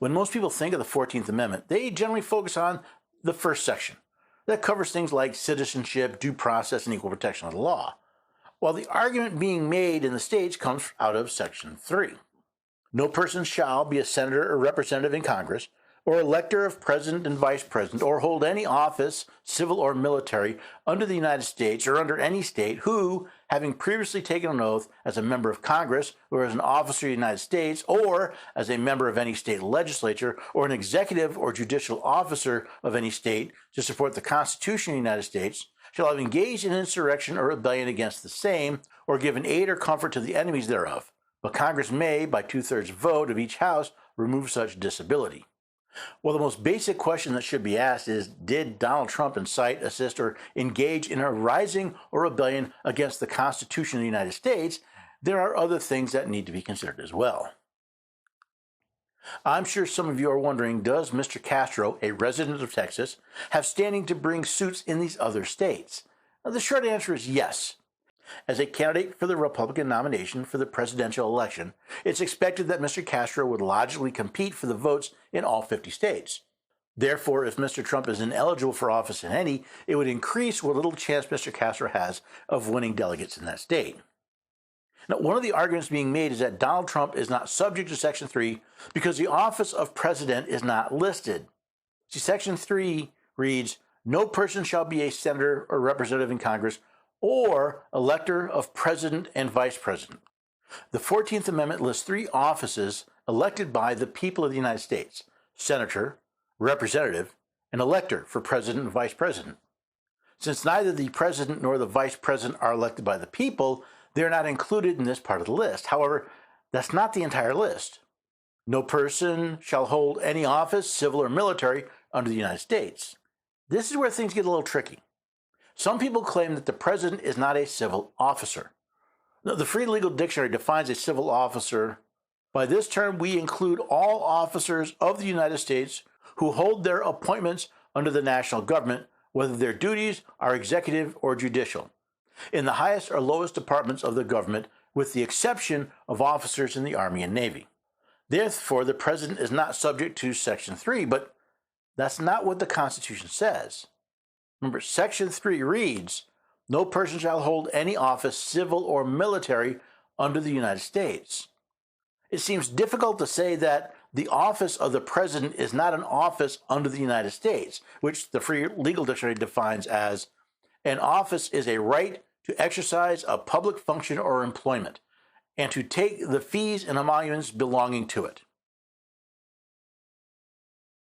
When most people think of the 14th Amendment, they generally focus on the first section. That covers things like citizenship, due process, and equal protection of the law. While the argument being made in the states comes out of Section 3. No person shall be a senator or representative in Congress, or elector of president and vice president, or hold any office, civil or military, under the United States or under any state who, having previously taken an oath as a member of Congress or as an officer of the United States or as a member of any state legislature or an executive or judicial officer of any state to support the Constitution of the United States, shall have engaged in insurrection or rebellion against the same, or given aid or comfort to the enemies thereof. But Congress may, by 2/3 vote of each house, remove such disability. Well, the most basic question that should be asked is, did Donald Trump incite, assist, or engage in a rising or rebellion against the Constitution of the United States? There are other things that need to be considered as well. I'm sure some of you are wondering, does Mr. Castro, a resident of Texas, have standing to bring suits in these other states? Now, the short answer is yes. As a candidate for the Republican nomination for the presidential election, it's expected that Mr. Castro would logically compete for the votes in all 50 states. Therefore, if Mr. Trump is ineligible for office in any, it would increase what little chance Mr. Castro has of winning delegates in that state. Now, one of the arguments being made is that Donald Trump is not subject to Section 3 because the office of president is not listed. See, Section 3 reads, "No person shall be a senator or representative in Congress or elector of president and vice president." The 14th Amendment lists 3 offices elected by the people of the United States: senator, representative, and elector for president and vice president. Since neither the president nor the vice president are elected by the people, they're not included in this part of the list. However, that's not the entire list. No person shall hold any office, civil or military, under the United States. This is where things get a little tricky. Some people claim that the president is not a civil officer. The Free Legal Dictionary defines a civil officer. By this term, we include all officers of the United States who hold their appointments under the national government, whether their duties are executive or judicial, in the highest or lowest departments of the government, with the exception of officers in the Army and Navy. Therefore, the president is not subject to Section 3, but that's not what the Constitution says. Remember, Section 3 reads, "No person shall hold any office, civil or military, under the United States." It seems difficult to say that the office of the president is not an office under the United States, which the Free Legal Dictionary defines as, "An office is a right to exercise a public function or employment, and to take the fees and emoluments belonging to it."